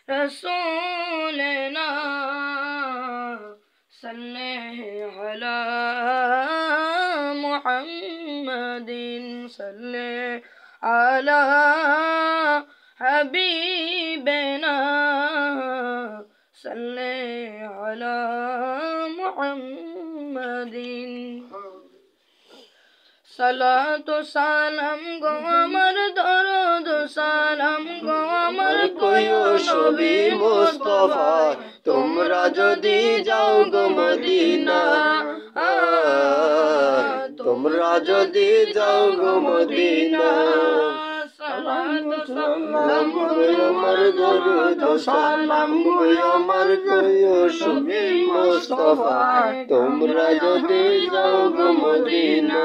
रसूलना सल्ले अला मुहम्मदिन सल्ले अला हबीबना सल्ले अला मुहम्मदिन सलातो सालाम गो अमर दरूद सालाम गो अमर कोयो नबी मुस्तफा তোমরা যদি যাও গো মদিনা তোমরা যদি যাও গো মদিনা সালাতো সালাম গো আমার দরুদ সালাম গো আমার কোয় নবী মুস্তফা তোমরা যদি যাও গো মদিনা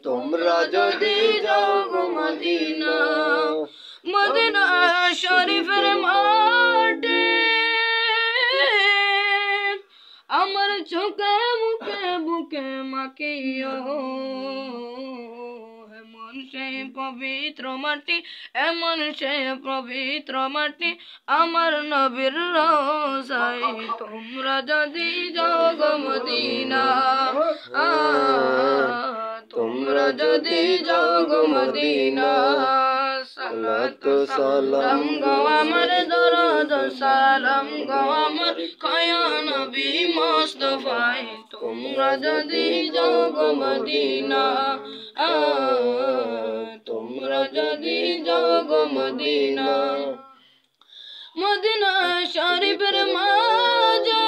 তোমরা যদি যাও গো মদিনা মদিনা শরীফের মাটি আমার চোখে মুখে বুকে মাখিও এমন সেই পবিত্র মাটি এমন সেই পবিত্র মাটি আমার নবীর রওজায় তোমরা যদি যাও গো মদিনা তোমরা যদি যাও গো মদিনা সালাতু সালাম গো আমার দরুদ সালাম গো আমার খায়া নবী মুস্তফায় তোমরা যদি যাও গো মদিনা তোমরা যদি যাও গো মদিনা মদিনা শরীফের মাঝে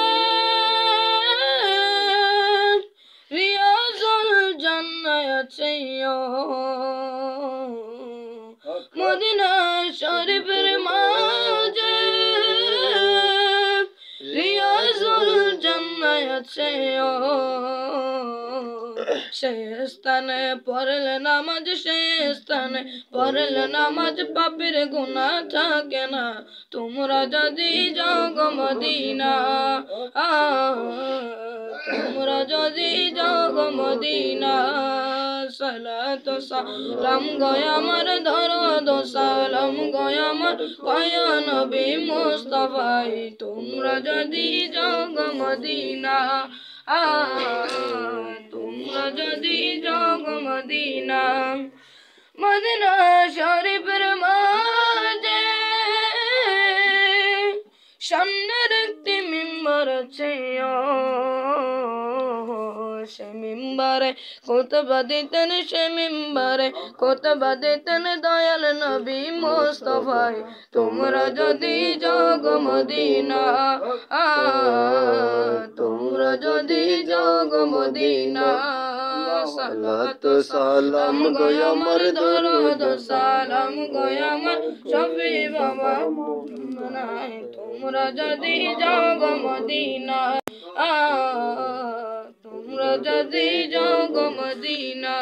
রিয়াজুল জান্নাত আছে মদিনা শরীফের মাঝে রিয়াজুল জান্নাত আছে সেই স্থানে পড়লে নামাজ সেই স্থানে পড়লে নামাজ পাপের গুনাহ থাকে না তোমরা যদি যাও গো মদিনা তোমরা যদি যাও গো মদিনা সালাতু সালাম গো আমার দরুদ সালাম গো আমার কয়া নবী মুস্তফায় তোমরা যদি যাও গো মদিনা তোমরা যদি যাও গো মদিনা মদিনা শরীফের মাঝে সামনের একটি মিম্বর আছে সে মিম্বরে খুতবা দিতেন সে মিম্বরে খুতবা দিতেন দয়াল নবী মুস্তফায় তোমরা যদি যাও গো মদিনা তোমরা যদি যাও গো মদিনা সালাতু সালাম গো আমার দরুদ সালাম গো আমার শফি বাবা মনায় তোমরা যদি যাও গো মদিনা তোমরা যদি যাও গো মদিনা